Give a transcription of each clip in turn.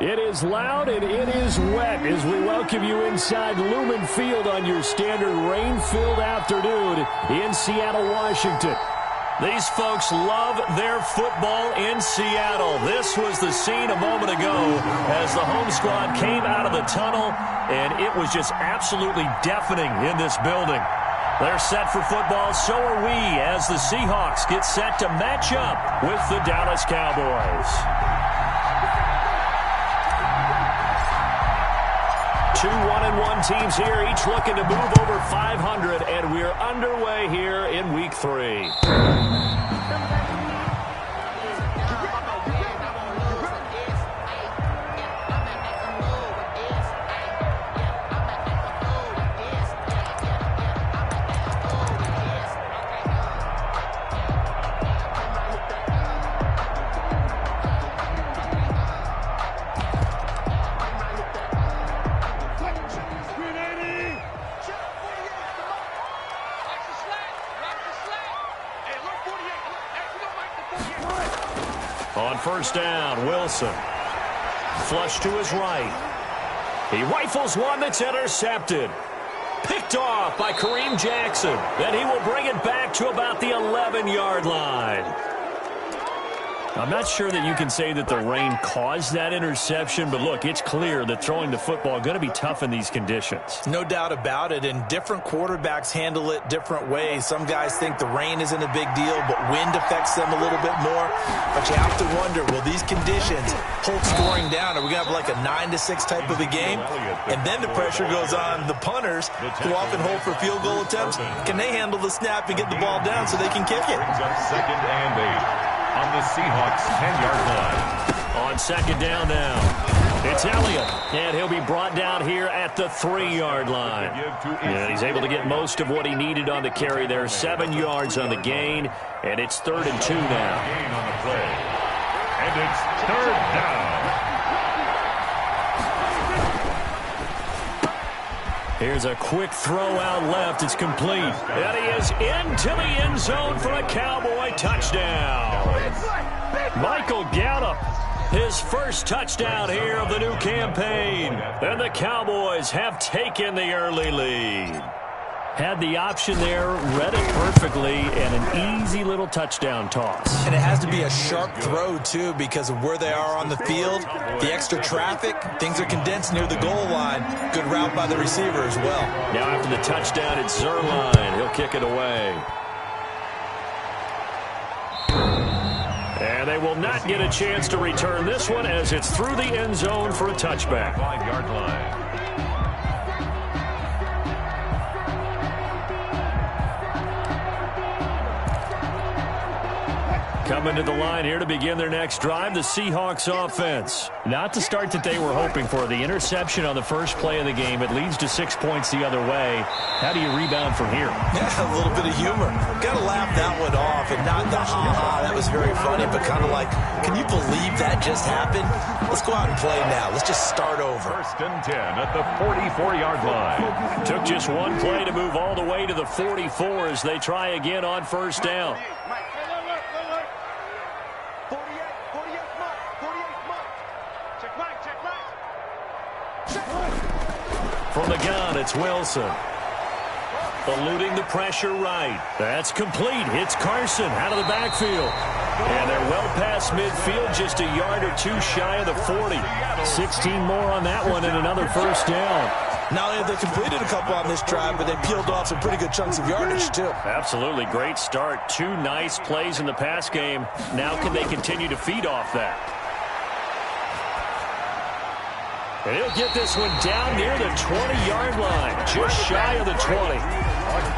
It is loud and it is wet as we welcome you inside Lumen Field on your standard rain-filled afternoon in Seattle, Washington. These folks love their football in Seattle. This was the scene a moment ago as the home squad came out of the tunnel, and it was just absolutely deafening in this building. They're set for football, so are we, as the Seahawks get set to match up with the Dallas Cowboys. Two 1-1 teams here, each looking to move over 500, and we're underway here in Week 3. On first down, Wilson. Flush to his right. He rifles one that's intercepted. Picked off by Kareem Jackson. Then he will bring it back to about the 11-yard line. I'm not sure that you can say that the rain caused that interception, but look, it's clear that throwing the football is going to be tough in these conditions. No doubt about it, and different quarterbacks handle it different ways. Some guys think the rain isn't a big deal, but wind affects them a little bit more. But you have to wonder, will these conditions hold scoring down? Are we going to have like a 9-6 type of a game? And then the pressure goes on the punters, who often hold for field goal attempts. Can they handle the snap and get the ball down so they can kick it? Second and 8. On the Seahawks 10-yard line. On second down now, it's Elliott, and he'll be brought down here at the 3-yard line. And he's able to get most of what he needed on the carry there, 7 yards on the gain, and it's 3rd and 2 now. Gain on the play, and it's 3rd down. Here's a quick throw out left. It's complete. And he is into the end zone for a Cowboy touchdown. Michael Gallup, his first touchdown here of the new campaign. And the Cowboys have taken the early lead. Had the option there, read it perfectly, and an easy little touchdown toss. And it has to be a sharp throw, too, because of where they are on the field. The extra traffic, things are condensed near the goal line. Good route by the receiver as well. Now after the touchdown, it's Zerline. He'll kick it away. And they will not get a chance to return this one as it's through the end zone for a touchback. 5-yard line. Coming to the line here to begin their next drive, the Seahawks offense. Not the start that they were hoping for. The interception on the first play of the game, it leads to 6 points the other way. How do you rebound from here? Yeah, a little bit of humor. Got to laugh that one off, and not the ha-ha. That was very funny, but kind of like, can you believe that just happened? Let's go out and play now. Let's just start over. 1st and 10 at the 44-yard line. Took just one play to move all the way to the 44 as they try again on first down. From the gun, it's Wilson. Eluding the pressure right. That's complete. It's Carson out of the backfield. And they're well past midfield, just a yard or two shy of the 40. 16 more on that one and another first down. Not only have they completed a couple on this drive, but they peeled off some pretty good chunks of yardage, too. Absolutely. Great start. 2 nice plays in the pass game. Now can they continue to feed off that? And he'll get this one down near the 20-yard line, just shy of the 20.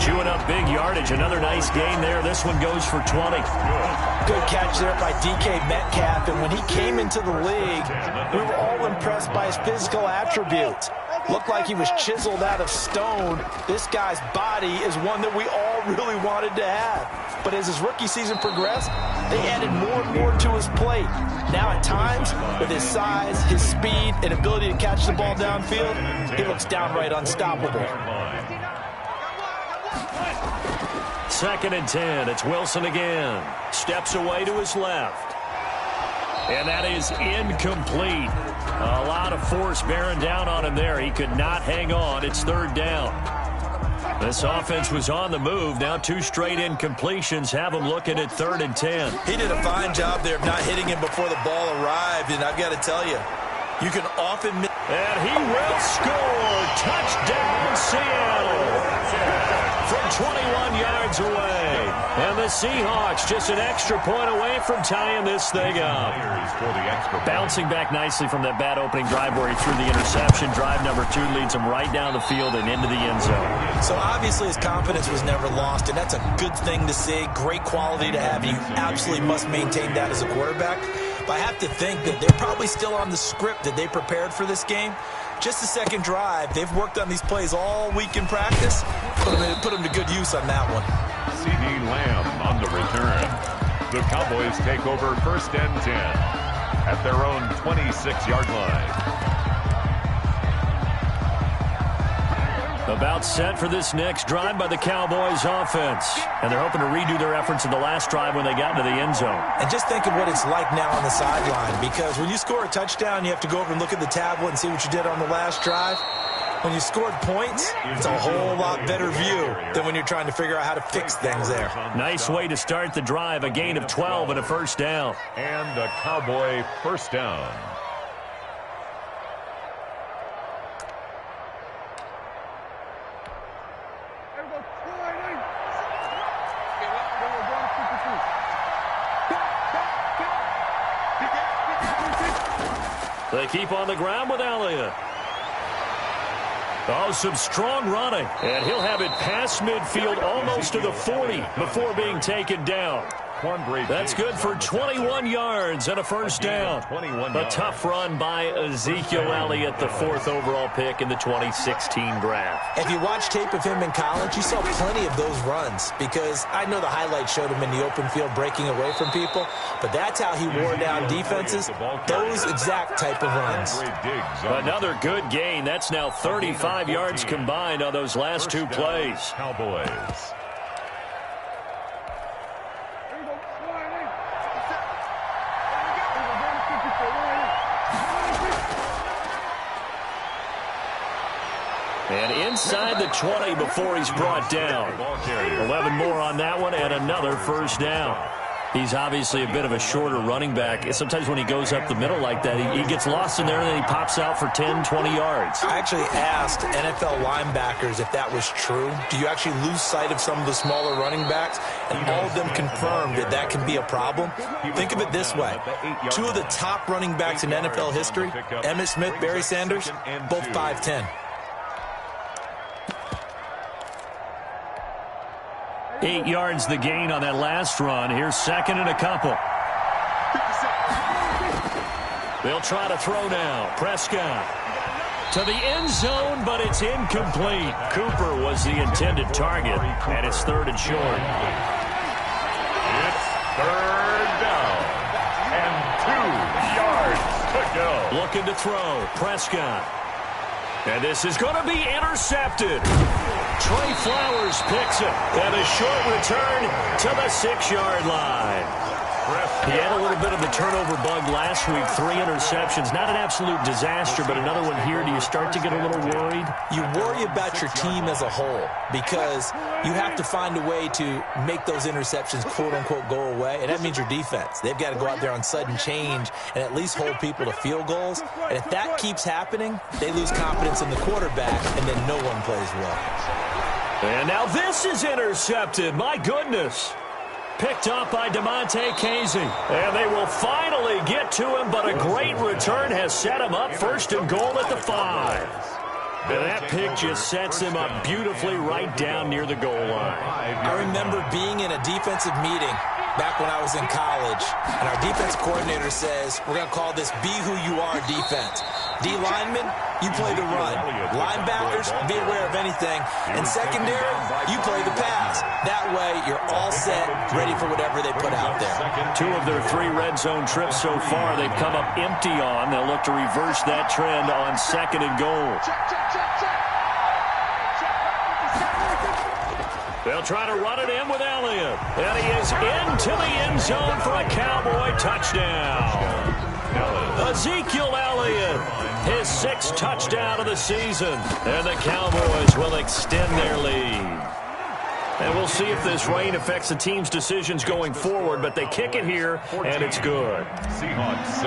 Chewing up big yardage. Another nice gain there. This one goes for 20. Good catch there by DK Metcalf. And when he came into the league, we were all impressed by his physical attributes. Looked like he was chiseled out of stone. This guy's body is one that we all really wanted to have. But as his rookie season progressed, they added more and more to his plate. Now at times, with his size, his speed, and ability to catch the ball downfield, he looks downright unstoppable. 2nd and 10. It's Wilson again. Steps away to his left. And that is incomplete. A lot of force bearing down on him there. He could not hang on. It's third down. This offense was on the move. Now 2 straight incompletions have him looking at 3rd and 10. He did a fine job there of not hitting him before the ball arrived. And I've got to tell you, you can often miss. And he will score. Touchdown, Seattle. From 21 yards away. And the Seahawks just an extra point away from tying this thing up. Bouncing back nicely from that bad opening drive where he threw the interception. Drive number 2 leads him right down the field and into the end zone. So obviously his confidence was never lost, and that's a good thing to see. Great quality to have. You absolutely must maintain that as a quarterback. But I have to think that they're probably still on the script that they prepared for this game. Just the second drive. They've worked on these plays all week in practice. Put them to good use on that one. CD Lamb on the return. The Cowboys take over 1st and 10 at their own 26-yard line. About set for this next drive by the Cowboys offense. And they're hoping to redo their efforts in the last drive when they got into the end zone. And just think of what it's like now on the sideline, because when you score a touchdown, you have to go over and look at the tablet and see what you did on the last drive. When you scored points, it's a whole lot better view than when you're trying to figure out how to fix things there. Nice way to start the drive, a gain of 12 and a first down. And a Cowboy first down. They keep on the ground with Elliott. Oh, some strong running. And he'll have it past midfield almost to the 40 before being taken down. That's good for 21 yards and a first down. A tough run by Ezekiel Elliott, the 4th overall pick in the 2016 draft. If you watch tape of him in college, you saw plenty of those runs, because I know the highlights showed him in the open field breaking away from people, but that's how he wore down defenses, those exact type of runs. Another good gain. That's now 35 yards combined on those last 2 plays. Cowboys. And inside the 20 before he's brought down. 11 more on that one and another first down. He's obviously a bit of a shorter running back. Sometimes when he goes up the middle like that, he gets lost in there and then he pops out for 10, 20 yards. I actually asked NFL linebackers if that was true. Do you actually lose sight of some of the smaller running backs? And all of them confirmed that that can be a problem. Think of it this way. 2 of the top running backs in NFL history, Emmitt Smith, Barry Sanders, both 5'10". 8 yards the gain on that last run. Here's 2nd and a couple. They'll try to throw now. Prescott to the end zone, but it's incomplete. Cooper was the intended target, and it's 3rd and short. It's 3rd down and 2 yards to go. Looking to throw. Prescott. And this is going to be intercepted. Trey Flowers picks it. And a short return to the 6-yard line. He had a little bit of the turnover bug last week. 3 interceptions. Not an absolute disaster, but another one here. Do you start to get a little worried? You worry about your team as a whole, because you have to find a way to make those interceptions, quote-unquote, go away, and that means your defense. They've got to go out there on sudden change and at least hold people to field goals. And if that keeps happening, they lose confidence in the quarterback, and then no one plays well. And now this is intercepted. My goodness. Picked up by DeMonte Casey. And they will finally get to him, but a great return has set him up 1st and goal at the 5. And that pick just sets him up beautifully right down near the goal line. I remember being in a defensive meeting back when I was in college, and our defense coordinator says, we're going to call this Be Who You Are defense. D linemen, you play the run. Linebackers, be aware of anything. And secondary, you play the pass. That way, you're all set, ready for whatever they put out there. 2 of their 3 red zone trips so far, they've come up empty on. They'll look to reverse that trend on 2nd and goal. They'll try to run it in with Elliott. And he is into the end zone for a Cowboy touchdown. Ezekiel Elliott, his 6th touchdown of the season. And the Cowboys will extend their lead. And we'll see if this rain affects the team's decisions going forward, but they kick it here, and it's good. Seahawks 6.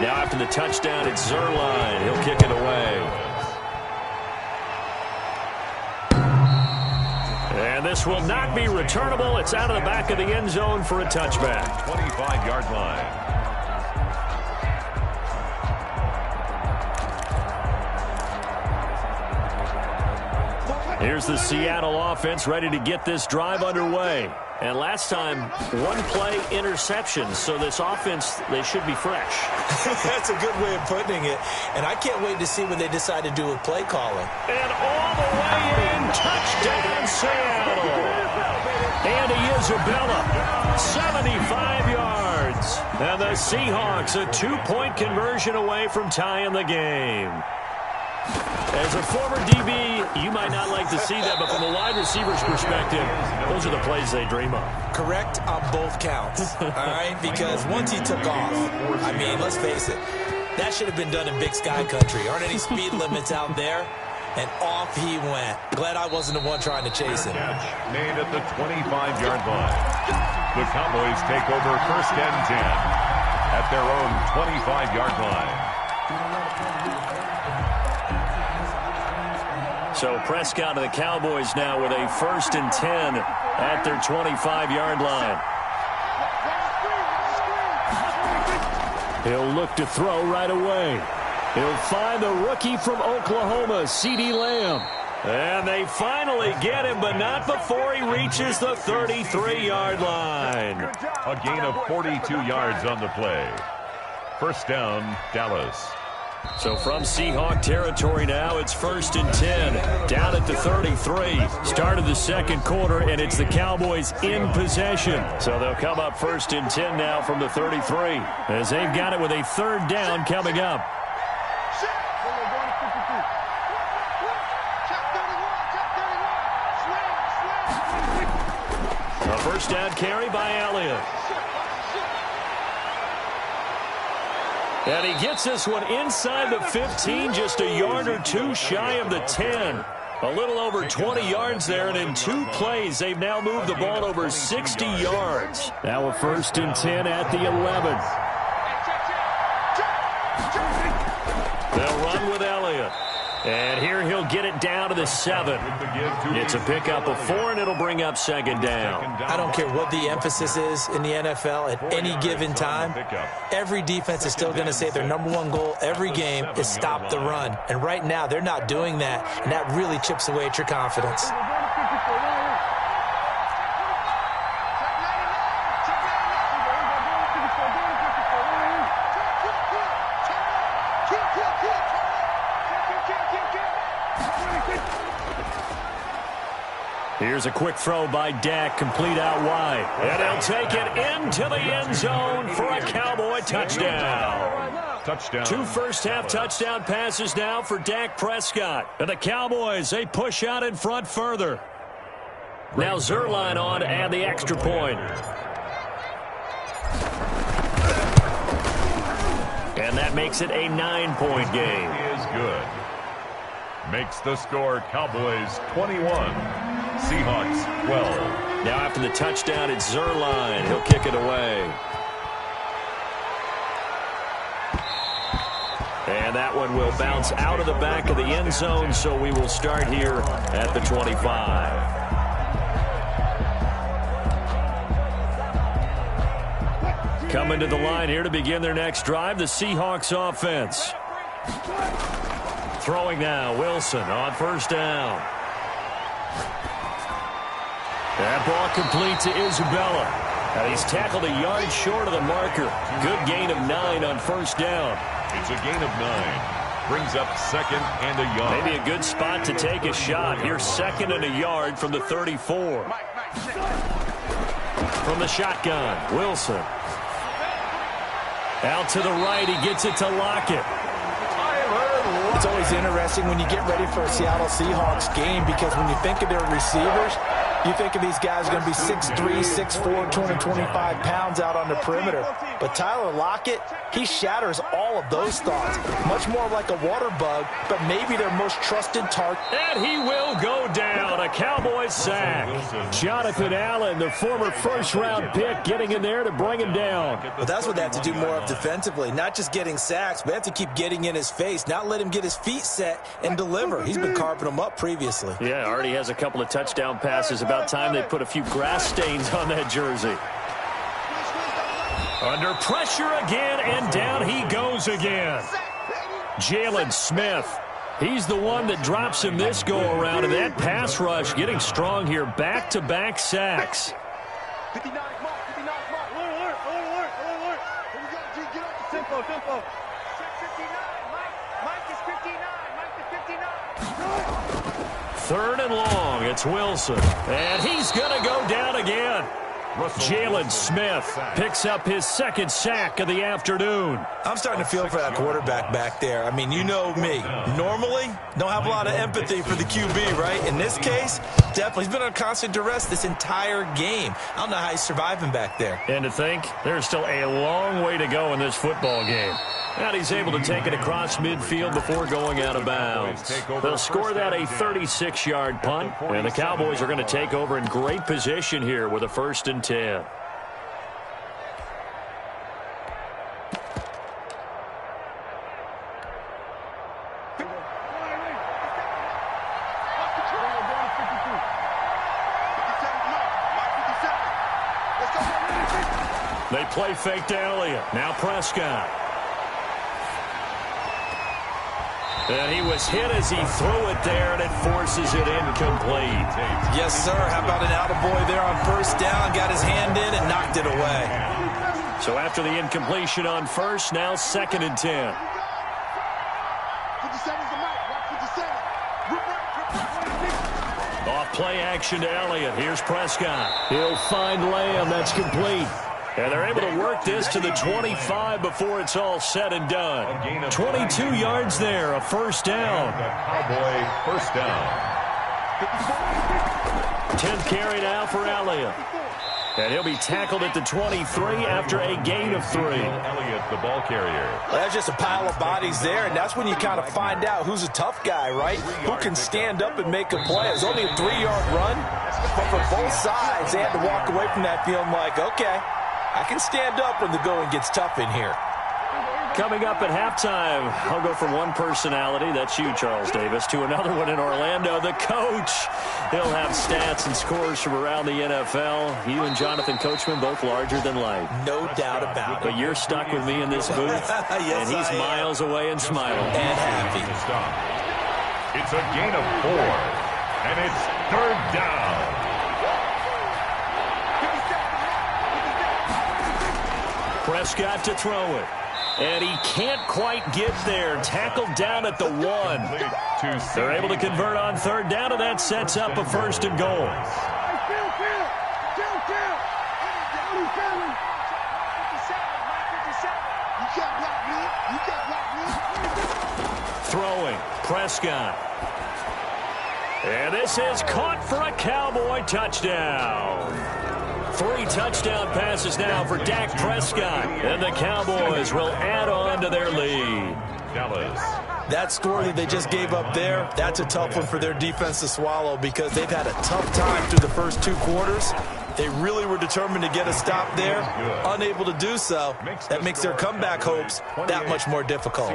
Now after the touchdown, it's Zerline. He'll kick it away. And this will not be returnable. It's out of the back of the end zone for a touchback. 25-yard line. Here's the Seattle offense ready to get this drive underway. And last time, 1-play interception. So this offense, they should be fresh. That's a good way of putting it. And I can't wait to see what they decide to do with play calling. And all the way in, touchdown Seattle. Andy Isabella, 75 yards. And the Seahawks a 2-point conversion away from tying the game. As a former DB, you might not like to see that, but from a wide receiver's perspective, those are the plays they dream of. Correct on both counts, all right? Because once he took off, I mean, let's face it, that should have been done in Big Sky Country. Aren't any speed limits out there? And off he went. Glad I wasn't the one trying to chase him. Made at the 25-yard line. The Cowboys take over 1st and 10 at their own 25-yard line. So Prescott of the Cowboys now with a 1st and 10 at their 25-yard line. He'll look to throw right away. He'll find the rookie from Oklahoma, CeeDee Lamb. And they finally get him, but not before he reaches the 33-yard line. A gain of 42 yards on the play. 1st down, Dallas. So from Seahawk territory now, it's 1st and 10. Down at the 33. Started the 2nd quarter, and it's the Cowboys in possession. So they'll come up 1st and 10 now from the 33. As they've got it with a 3rd down coming up. A 1st down carry by Elliott. And he gets this one inside the 15, just a yard or two shy of the 10. A little over 20 yards there, and in 2 plays, they've now moved the ball over 60 yards. Now a 1st and 10 at the 11. They'll run with Elliott. And here he'll get it down to the 7. It's a pickup of 4, and it'll bring up 2nd down. I don't care what the emphasis is in the NFL at any given time. Every defense is still going to say their #1 goal every game is stop the run. And right now, they're not doing that, and that really chips away at your confidence. Here's a quick throw by Dak, complete out wide. And he'll take it into the end zone for a Cowboy touchdown. Touchdown. 2 first-half touchdown passes now for Dak Prescott. And the Cowboys, they push out in front further. Now Zerline on to add the extra point. And that makes it a 9-point game. Is good. Makes the score Cowboys 21. Seahawks 12. Now after the touchdown, it's Zerline. He'll kick it away. And that one will bounce out of the back of the end zone, so we will start here at the 25. Coming to the line here to begin their next drive, the Seahawks offense. Throwing now, Wilson on 1st down. That ball complete to Isabella. And he's tackled a yard short of the marker. Good gain of 9 on 1st down. It's a gain of 9. Brings up 2nd and a yard. Maybe a good spot to take a shot. Here's 2nd and a yard from the 34. From the shotgun, Wilson. Out to the right, he gets it to Lockett. Tyler It's always interesting when you get ready for a Seattle Seahawks game because when you think of their receivers, you think of these guys going to be 6'3", 6'4", 225 pounds out on the perimeter. But Tyler Lockett, he shatters all of those thoughts. Much more like a water bug, but maybe their most trusted target. And he will go down. A Cowboys sack. Jonathan Allen, the former first-round pick, getting in there to bring him down. But that's what they have to do more of defensively. Not just getting sacks, but they have to keep getting in his face, not let him get his feet set and deliver. He's been carving them up previously. Yeah, already has a couple of touchdown passes. About time they put a few grass stains on that jersey. Under pressure again, and down he goes again. Jalen Smith. He's the one that drops him this go-around, and that pass rush getting strong here. Back-to-back sacks. 59, mark, 59, mark. Alert. Here we go, G, get up the tempo. 59, Mike is 59, 59. Third and long, it's Wilson. And he's going to go down again. Jalen Smith picks up his second sack of the afternoon. I'm starting to feel for that quarterback back there. I mean, you know me. Normally, don't have a lot of empathy for the QB, right? In this case, definitely. He's been on constant duress this entire game. I don't know how he's surviving back there. And to think, there's still a long way to go in this football game. And he's able to take it across midfield before going out of bounds. They'll score that a 36-yard punt, and the Cowboys are going to take over in great position here with a 1st and 10. They play fake to Elliott. Now Prescott. And he was hit as he threw it there, and it forces it incomplete. Yes, sir. How about an attaboy there on 1st down? Got his hand in and knocked it away. So after the incompletion on 1st, now 2nd and 10. Off play action to Elliott. Here's Prescott. He'll find Lamb. That's complete. And they're able to work this to the 25 before it's all said and done. 22 yards there, a 1st down. Cowboy 1st down. 10th carry now for Elliott. And he'll be tackled at the 23 after a gain of 3. Elliott, the ball carrier. Well, that's just a pile of bodies there, and that's when you kind of find out who's a tough guy, right? Who can stand up and make a play. It was only a 3-yard run, but for both sides, they had to walk away from that feeling like, okay, I can stand up when the going gets tough in here. Coming up at halftime, I'll go from one personality, that's you, Charles Davis, to another one in Orlando, the coach. He'll have stats and scores from around the NFL. You and Jonathan Coachman, both larger than life. No doubt about it. But you're stuck with me in this booth, yes, and he's miles away and smiling. And happy. It's a gain of 4, and it's 3rd down. Prescott to throw it. And he can't quite get there. Tackled down at the 1. They're able to convert on 3rd down, and that sets up a 1st and goal. Throwing. Prescott. And this is caught for a Cowboy touchdown. 3 touchdown passes now for Dak Prescott. And the Cowboys will add on to their lead. Dallas. That score that they just gave up there, that's a tough one for their defense to swallow because they've had a tough time through the first 2 quarters. They really were determined to get a stop there. Unable to do so. That makes their comeback hopes that much more difficult.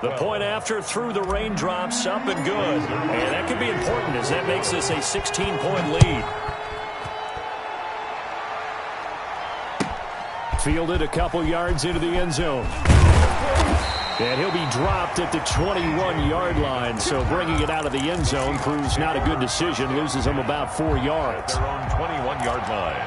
The point after through the raindrops, up and good. And that could be important as that makes this a 16-point lead. Fielded a couple yards into the end zone. And he'll be dropped at the 21-yard line. So bringing it out of the end zone proves not a good decision. Loses him about 4 yards. Their own 21-yard line.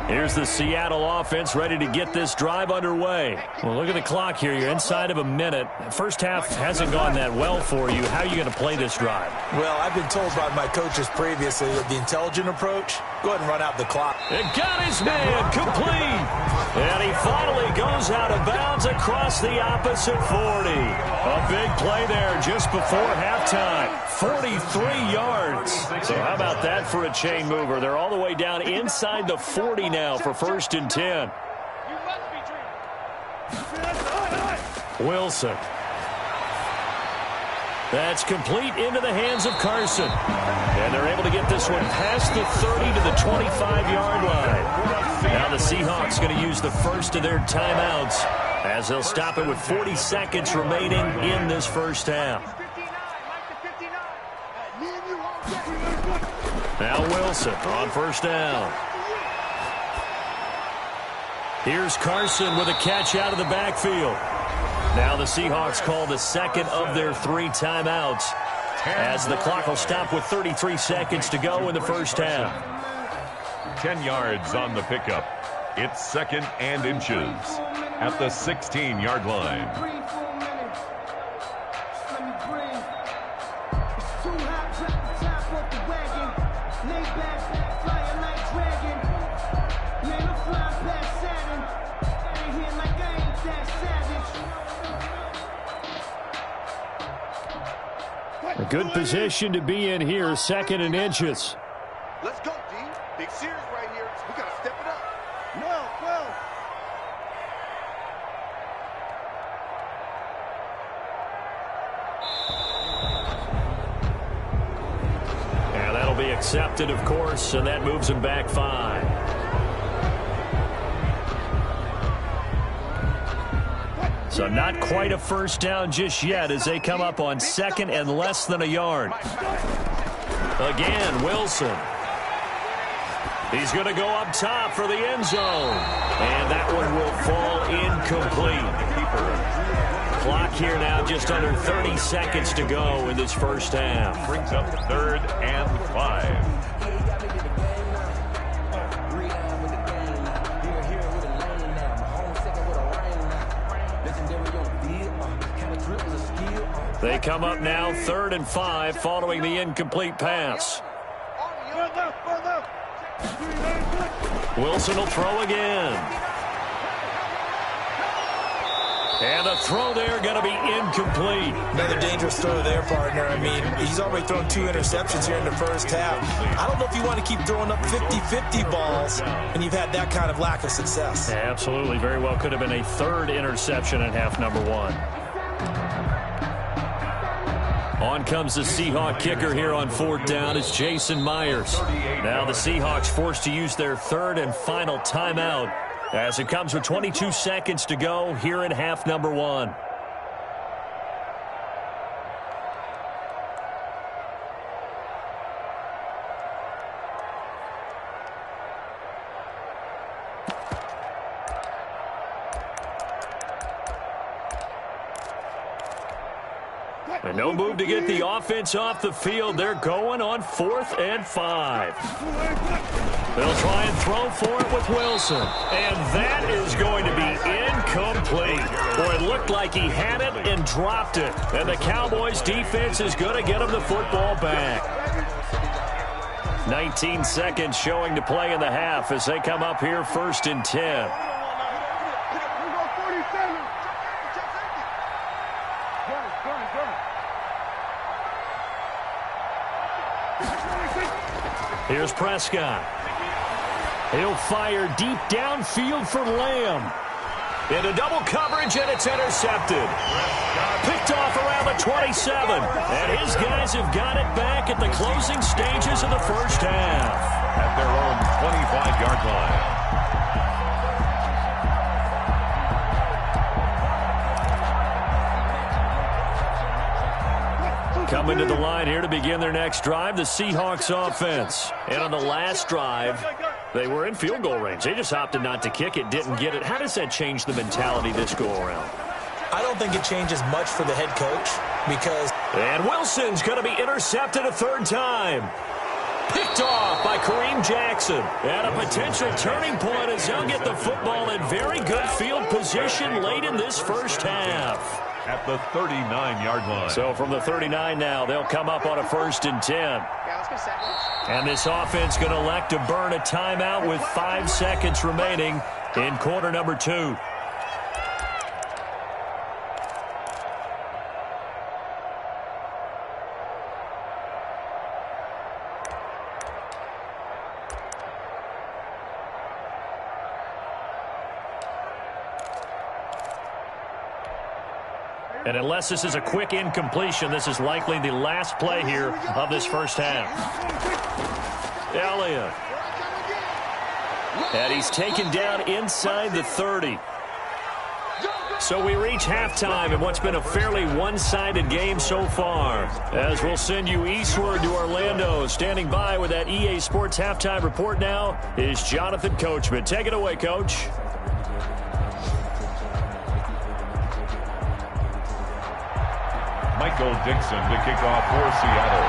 Here's the Seattle offense ready to get this drive underway. Well, look at the clock here. You're inside of a minute. First half hasn't gone that well for you. How are you going to play this drive? Well, I've been told by my coaches previously that the intelligent approach, go ahead and run out the clock. It got his man complete. And he finally goes out of bounds across the opposite 40. A big play there just before halftime. 43 yards. So how about that for a chain mover? They're all the way down inside the 40 now for 1st and 10. Wilson. That's complete into the hands of Carson. And they're able to get this one past the 30 to the 25-yard line. Now the Seahawks going to use the first of their timeouts as they'll stop it with 40 seconds remaining in this first half. Now Wilson on first down. Here's Carson with a catch out of the backfield. Now the Seahawks call the second of their 3 timeouts as the clock will stop with 33 seconds to go in the first half. 10 yards on the pickup. It's 2nd and inches at the 16-yard line. A good position to be in here, 2nd and inches. Let's go, D. Big series right here. We got to step it up. 12. And that'll be accepted, of course, and that moves him back 5. So not quite a first down just yet as they come up on 2nd and less than a yard. Again, Wilson. He's going to go up top for the end zone. And that one will fall incomplete. Clock here now just under 30 seconds to go in this first half. Brings up 3rd and 5. They come up now 3rd and 5 following the incomplete pass. Wilson will throw again. And the throw there going to be incomplete. Another dangerous throw there, partner. I mean, he's already thrown 2 interceptions here in the first half. I don't know if you want to keep throwing up 50-50 balls and you've had that kind of lack of success. Yeah, absolutely. Very well could have been a 3rd interception in half number 1. On comes the Seahawk kicker here on 4th down. It's Jason Myers. Now the Seahawks forced to use their 3rd and final timeout as it comes with 22 seconds to go here in half number 1. And no move to get the offense off the field. They're going on 4th and 5. They'll try and throw for it with Wilson. And that is going to be incomplete. Boy, it looked like he had it and dropped it. And the Cowboys defense is going to get him the football back. 19 seconds showing to play in the half as they come up here 1st and 10. Here's Prescott. He'll fire deep downfield for Lamb. Into double coverage, and it's intercepted. Picked off around the 27. And his guys have got it back at the closing stages of the first half. At their own 25-yard line. Coming to the line here to begin their next drive, the Seahawks offense. And on the last drive, they were in field goal range. They just opted not to kick it, didn't get it. How does that change the mentality this go-around? I don't think it changes much for the head coach because... And Wilson's going to be intercepted a 3rd time. Picked off by Kareem Jackson. And a potential turning point as he'll get the football in very good field position late in this first half. At the 39-yard line. So from the 39 now, they'll come up on a 1st and 10. And this offense going to elect to burn a timeout with 5 seconds remaining in quarter number 2. And unless this is a quick incompletion, this is likely the last play here of this first half. Elliott. And he's taken down inside the 30. So we reach halftime in what's been a fairly one-sided game so far. As we'll send you eastward to Orlando. Standing by with that EA Sports halftime report now is Jonathan Coachman. Take it away, Coach. Michael Dixon to kick off for Seattle.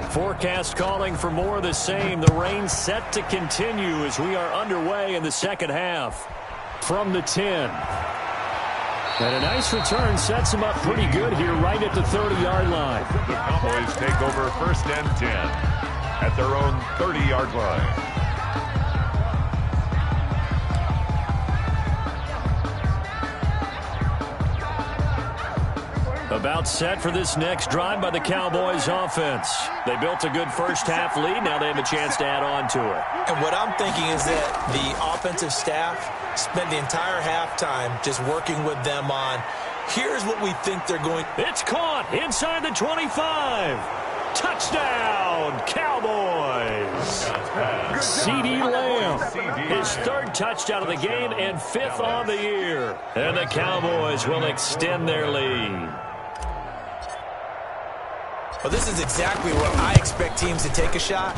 Forecast calling for more of the same. The rain set to continue as we are underway in the second half. From the 10. And a nice return sets him up pretty good here right at the 30-yard line. The Cowboys take over 1st and 10 at their own 30-yard line. About set for this next drive by the Cowboys offense. They built a good first half lead. Now they have a chance to add on to it. And what I'm thinking is that the offensive staff spent the entire halftime just working with them on, here's what we think they're going. It's caught inside the 25. Touchdown, Cowboys. CeeDee Lamb, his 3rd touchdown of the game and 5th on the year. And the Cowboys will extend their lead. Well, this is exactly what I expect teams to take a shot.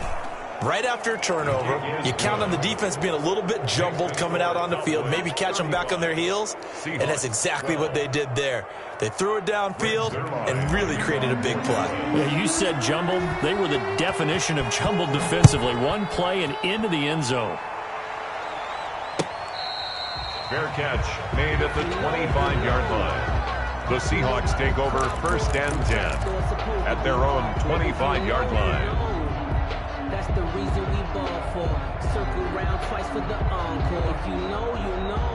Right after a turnover, you count on the defense being a little bit jumbled coming out on the field, maybe catch them back on their heels, and that's exactly what they did there. They threw it downfield and really created a big play. Yeah, you said jumbled. They were the definition of jumbled defensively. One play and into the end zone. Fair catch made at the 25-yard line. The Seahawks take over 1st and 10 at their own 25-yard line. That's the reason we ball for. Circle round twice for the encore. If you know, you know.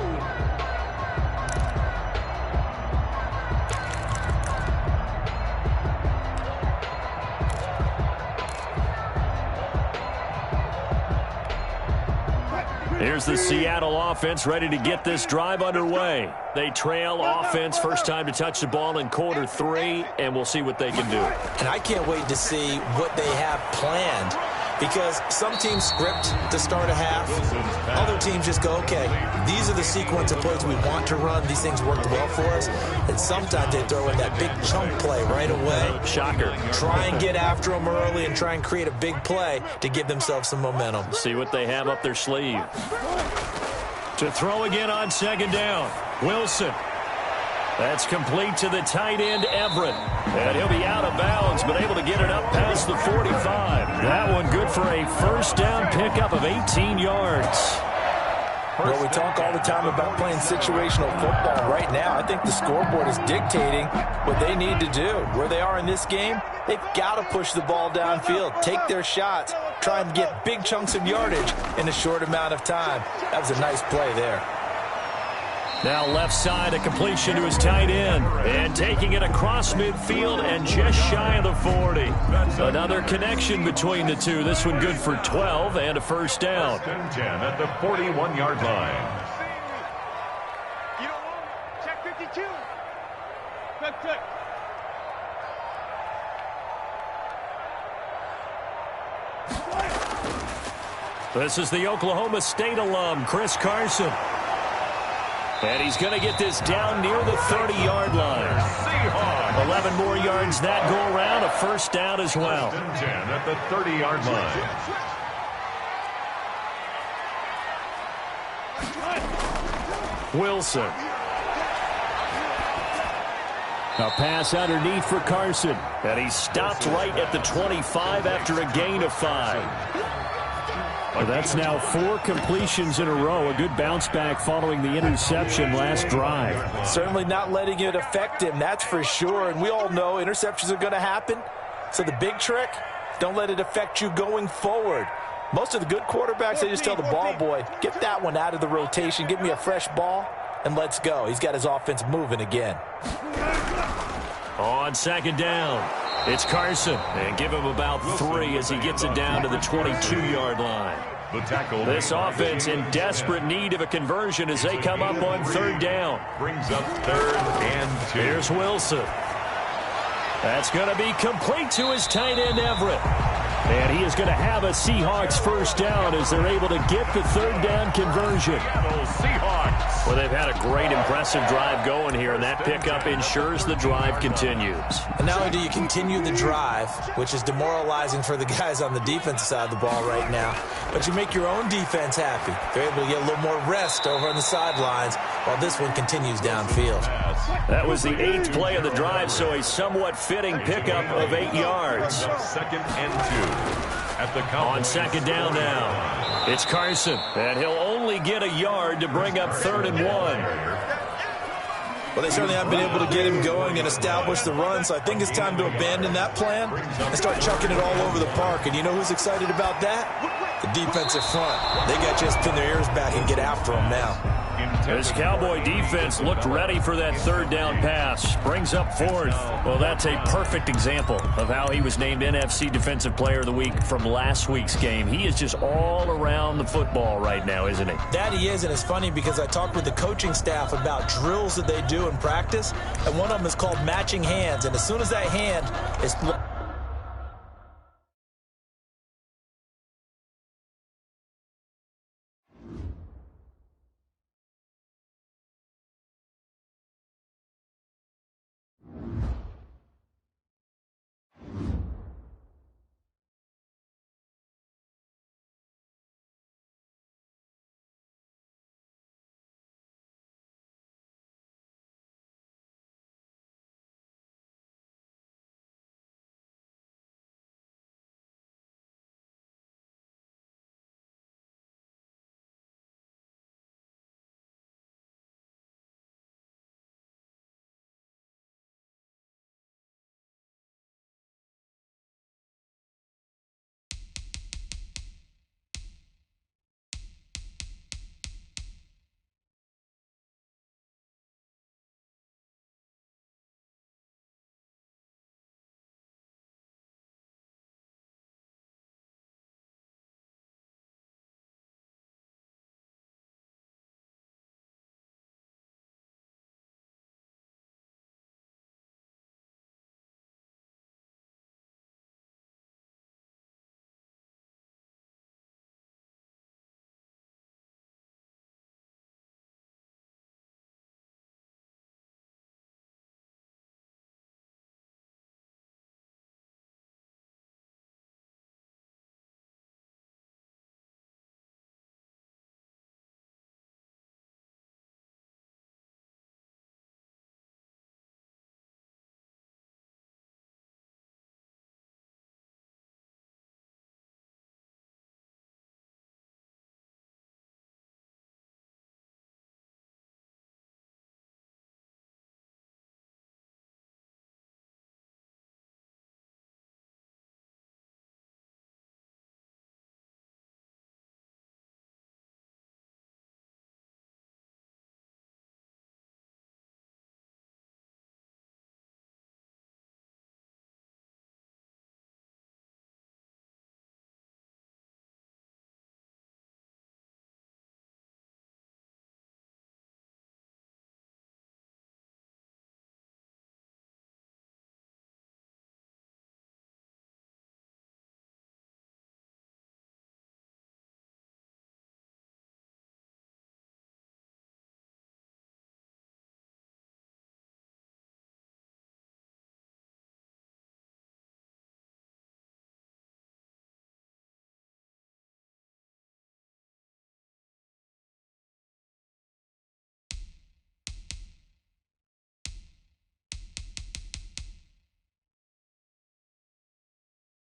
Here's the Seattle offense ready to get this drive underway. They trail offense, first time to touch the ball in quarter 3, and we'll see what they can do. And I can't wait to see what they have planned, because some teams script to start a half. Other teams just go, okay, these are the sequence of plays we want to run. These things worked well for us. And sometimes they throw in that big chunk play right away. Shocker. Try and get after them early and try and create a big play to give themselves some momentum. See what they have up their sleeve. To throw again on 2nd down. Wilson. That's complete to the tight end, Everett. And he'll be out of bounds, but able to get it up past the 45. That one good for a first down pickup of 18 yards. Well, we talk all the time about playing situational football. Right now, I think the scoreboard is dictating what they need to do. Where they are in this game, they've got to push the ball downfield, take their shots, try and get big chunks of yardage in a short amount of time. That was a nice play there. Now left side, a completion to his tight end. And taking it across midfield and just shy of the 40. Another connection between the two. This one good for 12 and a first down. 10 at the 41-yard line. You don't want it. Check 52. Check. This is the Oklahoma State alum, Chris Carson. And he's going to get this down near the 30-yard line. Seahawks 11 more yards that go around, a first down as well. 10 at the 30-yard line. Wilson. A pass underneath for Carson. And he stopped right at the 25 after a gain of 5. Well, that's now 4 completions in a row. A good bounce back following the interception last drive. Certainly not letting it affect him, that's for sure. And we all know interceptions are going to happen. So the big trick, don't let it affect you going forward. Most of the good quarterbacks, they just tell the ball boy, get that one out of the rotation, give me a fresh ball, and let's go. He's got his offense moving again. On second down, it's Carson. And give him about 3 as he gets it down to the 22-yard line. The tackle. This offense in desperate need of a conversion as they come up on third down. Brings up 3rd and 2. Here's Wilson. That's going to be complete to his tight end, Everett. And he is going to have a Seahawks first down as they're able to get the third down conversion. Seahawks. Well, they've had a great, impressive drive going here, and that pickup ensures the drive continues. And not only do you continue the drive, which is demoralizing for the guys on the defensive side of the ball right now, but you make your own defense happy. They're able to get a little more rest over on the sidelines while this one continues downfield. That was the 8th play of the drive, so a somewhat fitting pickup of 8 yards. 2nd and 2. At the on second down now, it's Carson, and he'll only get a yard to bring up 3rd and 1. Well, they certainly haven't been able to get him going and establish the run, so I think it's time to abandon that plan and start chucking it all over the park. And you know who's excited about that? The defensive front. They got to just pin their ears back and get after him now. This Cowboy defense looked ready for that 3rd down pass. Brings up 4th. Well, that's a perfect example of how he was named NFC Defensive Player of the Week from last week's game. He is just all around the football right now, isn't he? That he is, and it's funny because I talked with the coaching staff about drills that they do in practice, and one of them is called matching hands. And as soon as that hand is